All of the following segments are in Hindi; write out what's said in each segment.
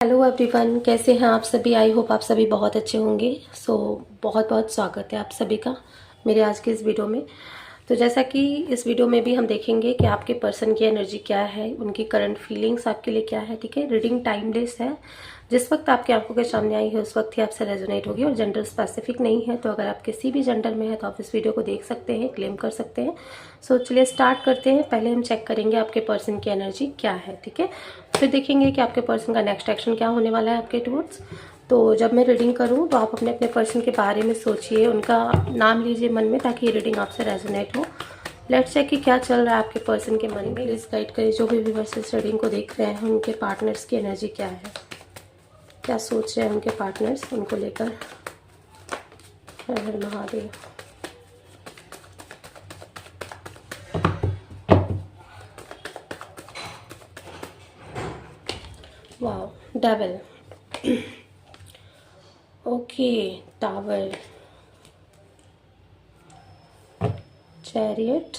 हेलो एवरीवन, कैसे हैं आप सभी। आई होप आप सभी बहुत अच्छे होंगे। बहुत बहुत स्वागत है आप सभी का मेरे आज के इस वीडियो में। तो जैसा कि इस वीडियो में भी हम देखेंगे कि आपके पर्सन की एनर्जी क्या है, उनकी करंट फीलिंग्स आपके लिए क्या है। ठीक है, रीडिंग टाइमलेस है। जिस वक्त आपकी आंखों के सामने आई है उस वक्त ही आपसे रेजोनेट होगी और जेंडर स्पेसिफिक नहीं है। तो अगर आप किसी भी जेंडर में है तो आप इस वीडियो को देख सकते हैं, क्लेम कर सकते हैं। चलिए स्टार्ट करते हैं। पहले हम चेक करेंगे आपके पर्सन की एनर्जी क्या है। ठीक है, फिर देखेंगे कि आपके पर्सन का नेक्स्ट एक्शन क्या होने वाला है आपके टूवर्ड्स। तो जब मैं रीडिंग करूं तो आप अपने अपने पर्सन के बारे में सोचिए, उनका नाम लीजिए मन में, ताकि ये रीडिंग आपसे रेजोनेट हो। लेट्स चेक कि क्या चल रहा है आपके पर्सन के मन में। प्लीज गाइड करिए जो भी व्यूअर्स इस रीडिंग को देख रहे हैं, उनके पार्टनर्स की एनर्जी क्या है, क्या सोच रहे हैं उनके पार्टनर्स उनको लेकर। हर हर Mahadev. Wow, devil. Okay, tower, chariot.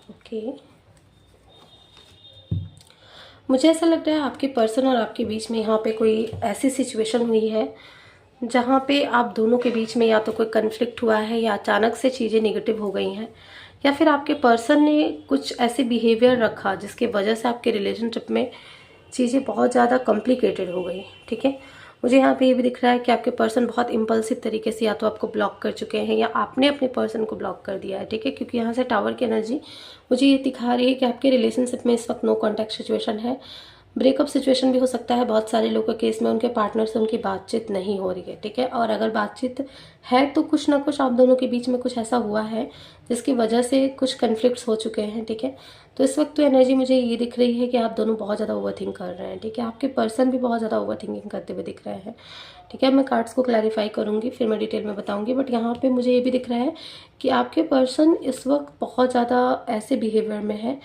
Okay, मुझे ऐसा लग रहा है आपके पर्सन और आपके बीच में यहाँ पे कोई ऐसी सिचुएशन हुई है जहाँ पे आप दोनों के बीच में या तो कोई कन्फ्लिक्ट हुआ है या अचानक से चीज़ें नेगेटिव हो गई हैं, या फिर आपके पर्सन ने कुछ ऐसे बिहेवियर रखा जिसकी वजह से आपके रिलेशनशिप में चीज़ें बहुत ज़्यादा कॉम्प्लिकेटेड हो गई। ठीक है, मुझे यहाँ पे ये भी दिख रहा है कि आपके पर्सन बहुत इम्पल्सिव तरीके से या तो आपको ब्लॉक कर चुके हैं या आपने अपने पर्सन को ब्लॉक कर दिया है। ठीक है, क्योंकि यहाँ से टावर की एनर्जी मुझे ये दिखा रही है कि आपके रिलेशनशिप में इस वक्त नो कॉन्टैक्ट सिचुएशन है। ब्रेकअप सिचुएशन भी हो सकता है। बहुत सारे लोगों के केस में उनके पार्टनर से उनकी बातचीत नहीं हो रही है। ठीक है, और अगर बातचीत है तो कुछ ना कुछ आप दोनों के बीच में कुछ ऐसा हुआ है जिसकी वजह से कुछ कन्फ्लिक्ट्स हो चुके हैं। ठीक है, तो इस वक्त तो एनर्जी मुझे ये दिख रही है कि आप दोनों बहुत ज़्यादा ओवरथिंक कर रहे हैं। ठीक है, आपके पर्सन भी बहुत ज़्यादा ओवरथिंकिंग करते हुए दिख रहे हैं। ठीक है, मैं कार्ड्स को क्लैरिफाई करूंगी, फिर मैं डिटेल में बताऊंगी। बट यहाँ पे मुझे ये भी दिख रहा है कि आपके पर्सन इस वक्त बहुत ज़्यादा ऐसे बिहेवियर में है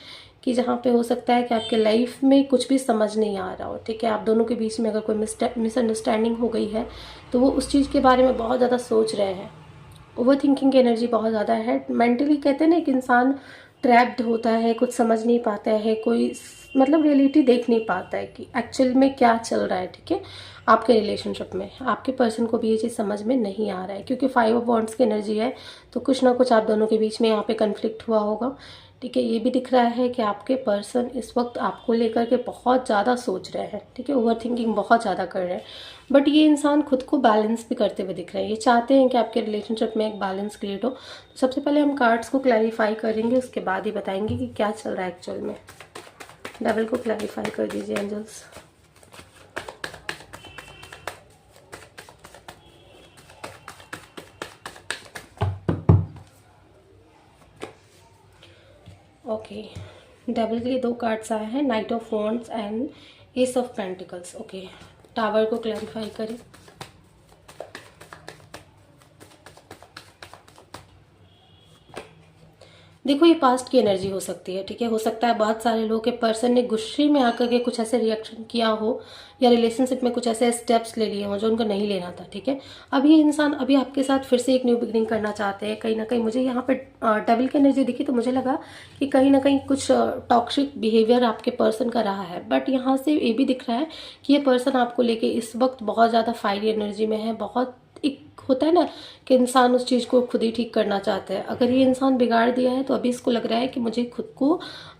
कि जहाँ पे हो सकता है कि आपके लाइफ में कुछ भी समझ नहीं आ रहा हो। ठीक है, आप दोनों के बीच में अगर कोई मिसअंडरस्टैंडिंग हो गई है तो वो उस चीज़ के बारे में बहुत ज़्यादा सोच रहे हैं। ओवर थिंकिंग की एनर्जी बहुत ज़्यादा है। मेंटली कहते हैं ना, एक इंसान ट्रैप्ड होता है, कुछ समझ नहीं पाता है, कोई मतलब रियलिटी देख नहीं पाता है कि एक्चुअल में क्या चल रहा है। ठीक है, आपके रिलेशनशिप में आपके पर्सन को भी ये चीज़ समझ में नहीं आ रहा है, क्योंकि 5 ऑफ वॉन्ड्स की एनर्जी है। तो कुछ ना कुछ आप दोनों के बीच में यहाँ पे कन्फ्लिक्ट हुआ होगा। ठीक है, ये भी दिख रहा है कि आपके पर्सन इस वक्त आपको लेकर के बहुत ज़्यादा सोच रहे हैं। ठीक है, ओवर थिंकिंग बहुत ज़्यादा कर रहे हैं। बट ये इंसान खुद को बैलेंस भी करते हुए दिख रहे हैं। ये चाहते हैं कि आपके रिलेशनशिप में एक बैलेंस क्रिएट हो। तो सबसे पहले हम कार्ड्स को क्लैरिफाई करेंगे, उसके बाद ही बताएंगे कि क्या चल रहा है एक्चुअल में। डेविल को क्लैरिफाई कर दीजिए एंजल्स। ओके, डेविल के लिए 2 कार्ड्स आए हैं, night of wands and S of pentacles. Okay, tower को क्लैरिफाई करें। देखो, ये पास्ट की एनर्जी हो सकती है। ठीक है, हो सकता है बहुत सारे लोगों के पर्सन ने गुस्से में आकर के कुछ ऐसे रिएक्शन किया हो या रिलेशनशिप में कुछ ऐसे स्टेप्स ले लिए हो जो उनको नहीं लेना था। ठीक है, अभी इंसान अभी आपके साथ फिर से एक न्यू बिगनिंग करना चाहते हैं। कहीं ना कहीं मुझे यहाँ पे डेविल की एनर्जी दिखी तो मुझे लगा कि कहीं ना कहीं कुछ टॉक्सिक बिहेवियर आपके पर्सन का रहा है। बट यहाँ से ये भी दिख रहा है कि ये पर्सन आपको लेके इस वक्त बहुत ज़्यादा फायरी एनर्जी में है। बहुत एक होता है ना कि इंसान उस चीज़ को खुद ही ठीक करना चाहता है। अगर ये इंसान बिगाड़ दिया है तो अभी इसको लग रहा है कि मुझे खुद को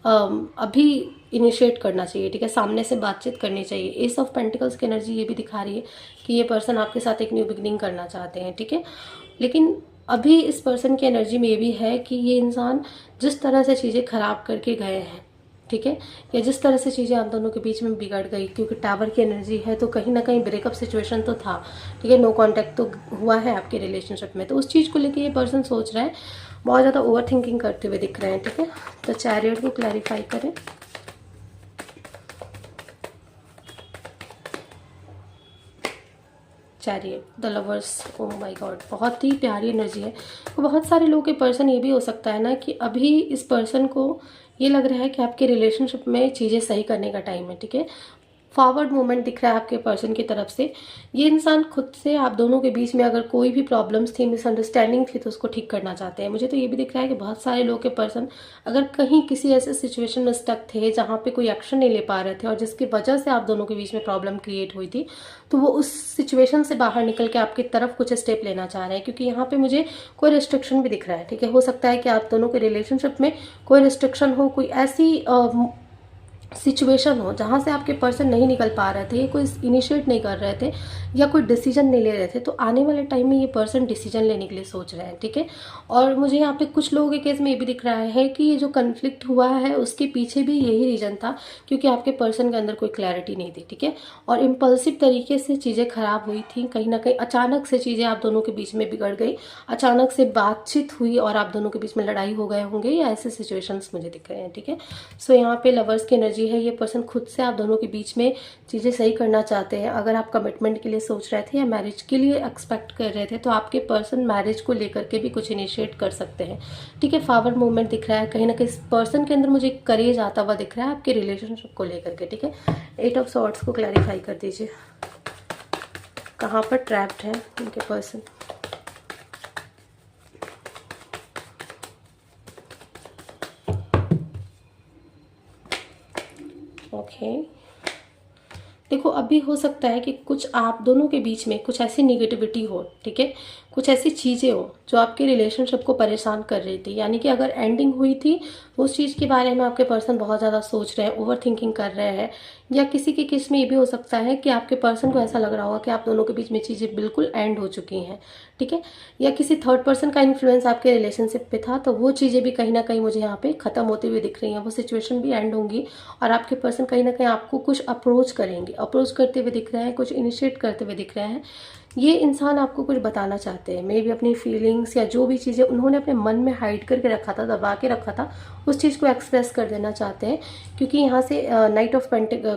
अभी इनिशिएट करना चाहिए। ठीक है, सामने से बातचीत करनी चाहिए। एस ऑफ पेंटिकल्स की एनर्जी ये भी दिखा रही है कि ये पर्सन आपके साथ एक न्यू बिगनिंग करना चाहते हैं। ठीक है, लेकिन अभी इस पर्सन की एनर्जी में ये भी है कि ये इंसान जिस तरह से चीज़ें खराब करके गए हैं, ठीक है, या जिस तरह से चीज़ें आप दोनों के बीच में बिगड़ गई, क्योंकि टावर की एनर्जी है तो कहीं ना कहीं ब्रेकअप सिचुएशन तो था। ठीक है, नो कांटेक्ट तो हुआ है आपके रिलेशनशिप में। तो उस चीज़ को लेके ये पर्सन सोच रहा है, बहुत ज़्यादा ओवर थिंकिंग करते हुए दिख रहे हैं। ठीक है, तो चैरियट को क्लैरिफाई करें। Chariot, the lovers. Oh my God, बहुत ही प्यारी एनर्जी है। तो बहुत सारे लोगों के पर्सन ये भी हो सकता है ना कि अभी इस पर्सन को ये लग रहा है कि आपके रिलेशनशिप में चीज़ें सही करने का टाइम है। ठीक है, फॉरवर्ड मूवमेंट दिख रहा है आपके पर्सन की तरफ से। ये इंसान खुद से आप दोनों के बीच में अगर कोई भी प्रॉब्लम्स थी, मिसअंडरस्टैंडिंग थी, तो उसको ठीक करना चाहते हैं। मुझे तो ये भी दिख रहा है कि बहुत सारे लोग के पर्सन अगर कहीं किसी ऐसे सिचुएशन में स्टक थे जहाँ पे कोई एक्शन नहीं ले पा रहे थे और जिसकी वजह से आप दोनों के बीच में प्रॉब्लम क्रिएट हुई थी, तो वो उस सिचुएशन से बाहर निकल के आपकी तरफ कुछ स्टेप लेना चाह रहे हैं। क्योंकि यहाँ पे मुझे कोई रिस्ट्रिक्शन भी दिख रहा है, ठीक है। हो सकता है कि आप दोनों के रिलेशनशिप में कोई रिस्ट्रिक्शन हो, कोई ऐसी सिचुएशन हो जहाँ से आपके पर्सन नहीं निकल पा रहे थे, कोई इनिशिएट नहीं कर रहे थे या कोई डिसीजन नहीं ले रहे थे, तो आने वाले टाइम में ये पर्सन डिसीजन लेने के लिए सोच रहे हैं, ठीक है। और मुझे यहाँ पे कुछ लोगों के केस में ये भी दिख रहा है कि ये जो कन्फ्लिक्ट हुआ है उसके पीछे भी यही रीज़न था, क्योंकि आपके पर्सन के अंदर कोई क्लैरिटी नहीं थी, ठीक है। और इम्पल्सिव तरीके से चीज़ें खराब हुई थी, कहीं ना कहीं अचानक से चीज़ें आप दोनों के बीच में बिगड़ गई, अचानक से बातचीत हुई और आप दोनों के बीच में लड़ाई हो गए होंगे, या ऐसे सिचुएशंस मुझे दिख रहे हैं, ठीक है। सो यहाँ पे लवर्स की एनर्जी है। ये पर्सन खुद से आप दोनों के बीच में चीज़ें सही करना चाहते हैं। अगर आप कमिटमेंट के लिए सोच रहे थे या मैरिज के लिए एक्सपेक्ट कर रहे थे, तो आपके पर्सन मैरिज को लेकर के भी कुछ इनिशिएट कर सकते हैं, ठीक है। फॉरवर्ड मूवमेंट दिख रहा है, कहीं ना कहीं इस पर्सन के अंदर मुझे करेज आता हुआ दिख रहा है आपके रिलेशनशिप को लेकर के, ठीक है। 8 ऑफ सॉर्ड्स को क्लैरिफाई कर दीजिए, कहाँ पर ट्रैप्ड है उनके पर्सन। ओके, देखो अभी हो सकता है कि कुछ आप दोनों के बीच में कुछ ऐसी निगेटिविटी हो, ठीक है, कुछ ऐसी चीज़ें हो जो आपके रिलेशनशिप को परेशान कर रही थी। यानी कि अगर एंडिंग हुई थी उस चीज़ के बारे में आपके पर्सन बहुत ज़्यादा सोच रहे हैं, ओवर थिंकिंग कर रहे हैं। या किसी के केस में ये भी हो सकता है कि आपके पर्सन को ऐसा लग रहा होगा कि आप दोनों के बीच में चीज़ें बिल्कुल एंड हो चुकी हैं, ठीक है। या किसी थर्ड पर्सन का इन्फ्लुएंस आपके रिलेशनशिप पे था, तो वो चीज़ें भी कहीं ना कहीं मुझे यहाँ पे ख़त्म होती हुई दिख रही हैं, वो सिचुएशन भी एंड होंगी और आपके पर्सन कहीं ना कहीं आपको कुछ अप्रोच करेंगे, अप्रोच करते हुए दिख रहे हैं, कुछ इनिशिएट करते हुए दिख रहे हैं। ये इंसान आपको कुछ बताना चाहते हैं, मे भी अपनी फीलिंग्स या जो भी चीज़ें उन्होंने अपने मन में हाइड करके रखा था, दबा के रखा था, उस चीज़ को एक्सप्रेस कर देना चाहते हैं। क्योंकि यहाँ से नाइट ऑफ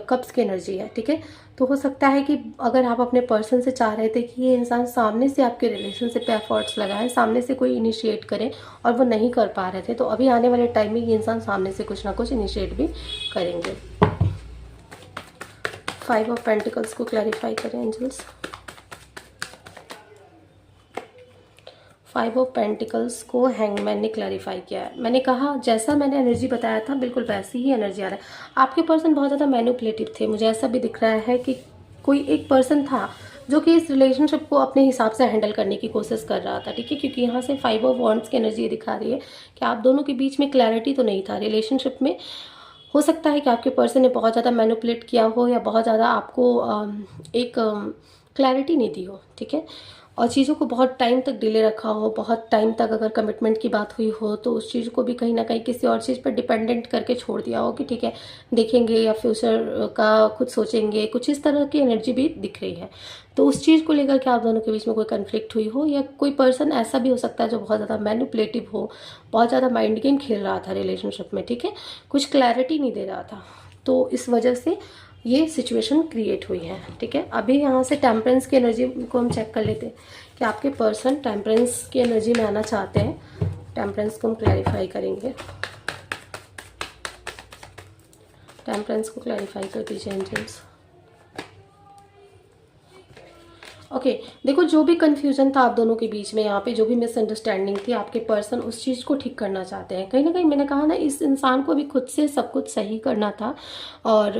कप्स की एनर्जी है, ठीक है। तो हो सकता है कि अगर आप अपने पर्सन से चाह रहे थे कि ये इंसान सामने से आपके रिलेशनशिप पे एफर्ट्स लगाए, सामने से कोई इनिशिएट करे, और वो नहीं कर पा रहे थे, तो अभी आने वाले टाइम में ये इंसान सामने से कुछ ना कुछ इनिशिएट भी करेंगे। 5 ऑफ पेंटिकल्स को क्लैरिफाई करें एंजल्स। 5 ऑफ पेंटिकल्स को हैंगमैन ने क्लैरिफाई किया है। मैंने कहा जैसा मैंने एनर्जी बताया था बिल्कुल वैसी ही एनर्जी आ रहा है। आपके पर्सन बहुत ज़्यादा मैनिपुलेटिव थे। मुझे ऐसा भी दिख रहा है कि कोई एक पर्सन था जो कि इस रिलेशनशिप को अपने हिसाब से हैंडल करने की कोशिश कर रहा था, ठीक है। क्योंकि यहाँ से 5 ऑफ वॉन्ड्स की एनर्जी दिखा रही है कि आप दोनों के बीच में क्लैरिटी तो नहीं था रिलेशनशिप में। हो सकता है कि आपके पर्सन ने बहुत ज़्यादा मैनिपुलेट किया हो या बहुत ज़्यादा आपको एक क्लैरिटी नहीं दी हो, ठीक है। और चीज़ों को बहुत टाइम तक डिले रखा हो, बहुत टाइम तक अगर कमिटमेंट की बात हुई हो तो उस चीज़ को भी कहीं ना कहीं किसी और चीज़ पर डिपेंडेंट करके छोड़ दिया हो कि ठीक है देखेंगे या फ्यूचर का कुछ सोचेंगे, कुछ इस तरह की एनर्जी भी दिख रही है। तो उस चीज़ को लेकर के आप दोनों के बीच में कोई कन्फ्लिक्ट हुई हो, या कोई पर्सन ऐसा भी हो सकता है जो बहुत ज़्यादा मैनिपुलेटिव हो, बहुत ज़्यादा माइंड गेम खेल रहा था रिलेशनशिप में, ठीक है, कुछ क्लैरिटी नहीं दे रहा था। तो इस वजह से ये सिचुएशन क्रिएट हुई है, ठीक है। अभी यहाँ से टेम्परेंस की एनर्जी को हम चेक कर लेते हैं कि आपके पर्सन टेम्परेंस की एनर्जी में आना चाहते हैं। टेम्परेंस को हम क्लैरिफाई करेंगे। टेम्परेंस को क्लैरिफाई कर दीजिए एंजल्स। ओके, देखो जो भी कंफ्यूजन था आप दोनों के बीच में, यहाँ पे जो भी मिसअंडरस्टैंडिंग थी, आपके पर्सन उस चीज़ को ठीक करना चाहते हैं। कहीं ना कहीं मैंने कहा ना, इस इंसान को भी खुद से सब कुछ सही करना था, और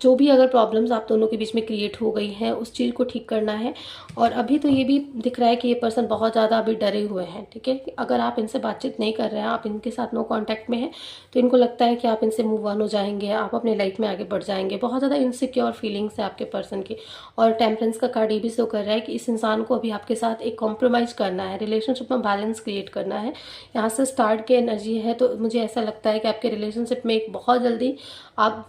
जो भी अगर प्रॉब्लम्स आप दोनों के बीच में क्रिएट हो गई हैं उस चीज़ को ठीक करना है। और अभी तो ये भी दिख रहा है कि ये पर्सन बहुत ज़्यादा अभी डरे हुए हैं, ठीक है। अगर आप इनसे बातचीत नहीं कर रहे हैं, आप इनके साथ नो कॉन्टैक्ट में हैं, तो इनको लगता है कि आप इनसे मूव ऑन हो जाएंगे, आप अपने लाइफ में आगे बढ़ जाएंगे। बहुत ज़्यादा इनसिक्योर फीलिंग्स है आपके पर्सन की। और टेम्परेंस का कार्ड ये भी शो कर रहा है कि इस इंसान को अभी आपके साथ एक कॉम्प्रोमाइज़ करना है, रिलेशनशिप में बैलेंस क्रिएट करना है। यहाँ से स्टार्ट की एनर्जी है, तो मुझे ऐसा लगता है कि आपके रिलेशनशिप में एक बहुत जल्दी आप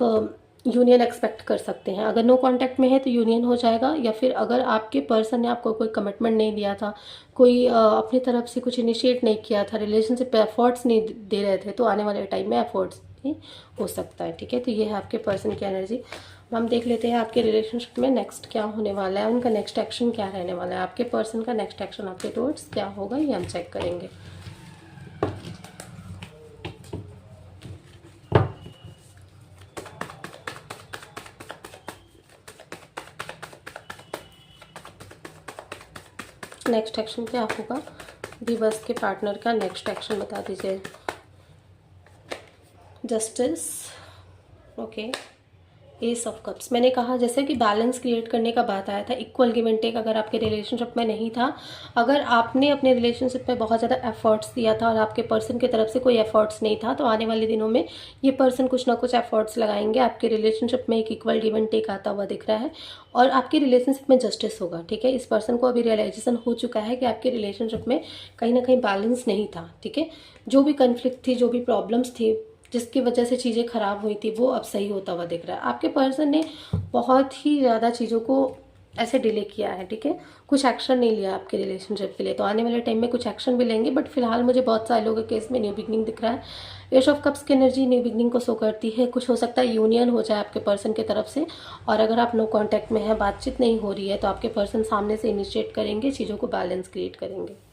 यूनियन एक्सपेक्ट कर सकते हैं। अगर नो कांटेक्ट में है तो यूनियन हो जाएगा, या फिर अगर आपके पर्सन ने आपको कोई कमिटमेंट नहीं दिया था, कोई अपनी तरफ से कुछ इनिशिएट नहीं किया था, रिलेशनशिप पे एफर्ट्स नहीं दे रहे थे, तो आने वाले टाइम में एफर्ट्स भी हो सकता है, ठीक है। तो ये है आपके पर्सन की एनर्जी। हम देख लेते हैं आपके रिलेशनशिप में नेक्स्ट क्या होने वाला है, उनका नेक्स्ट एक्शन क्या रहने वाला है। आपके पर्सन का नेक्स्ट एक्शन आपके टुवर्ड्स क्या होगा, ये हम चेक करेंगे। नेक्स्ट एक्शन क्या होगा, रिवर्स के पार्टनर का नेक्स्ट एक्शन बता दीजिए। Justice, okay, S of cups. मैंने कहा जैसे कि बैलेंस क्रिएट करने का बात आया था, इक्वल गिव एंड टेक अगर आपके रिलेशनशिप में नहीं था, अगर आपने अपने रिलेशनशिप में बहुत ज़्यादा एफर्ट्स दिया था और आपके पर्सन की तरफ से कोई एफर्ट्स नहीं था, तो आने वाले दिनों में ये पर्सन कुछ ना कुछ एफर्ट्स लगाएंगे, आपके रिलेशनशिप में एक इक्वल गिव एंड टेक आता हुआ दिख रहा है और आपके रिलेशनशिप में जस्टिस होगा। ठीक है, इस पर्सन को अभी रियलाइजेशन हो चुका है कि आपके रिलेशनशिप में कहीं ना कहीं बैलेंस नहीं था। ठीक है, जो भी कन्फ्लिक्ट थी, जो भी प्रॉब्लम्स थी, जिसकी वजह से चीज़ें ख़राब हुई थी, वो अब सही होता हुआ दिख रहा है। आपके पर्सन ने बहुत ही ज़्यादा चीज़ों को ऐसे डिले किया है। ठीक है, कुछ एक्शन नहीं लिया आपके रिलेशनशिप के लिए, तो आने वाले टाइम में कुछ एक्शन भी लेंगे, बट फिलहाल मुझे बहुत सारे लोगों के केस में न्यू बिगनिंग दिख रहा है। एस ऑफ कप्स की एनर्जी न्यू बिगनिंग को शो करती है। कुछ हो सकता है यूनियन हो जाए आपके पर्सन की तरफ से, और अगर आप नो कॉन्टैक्ट में हैं, बातचीत नहीं हो रही है, तो आपके पर्सन सामने से इनिशिएट करेंगे, चीज़ों को बैलेंस क्रिएट करेंगे।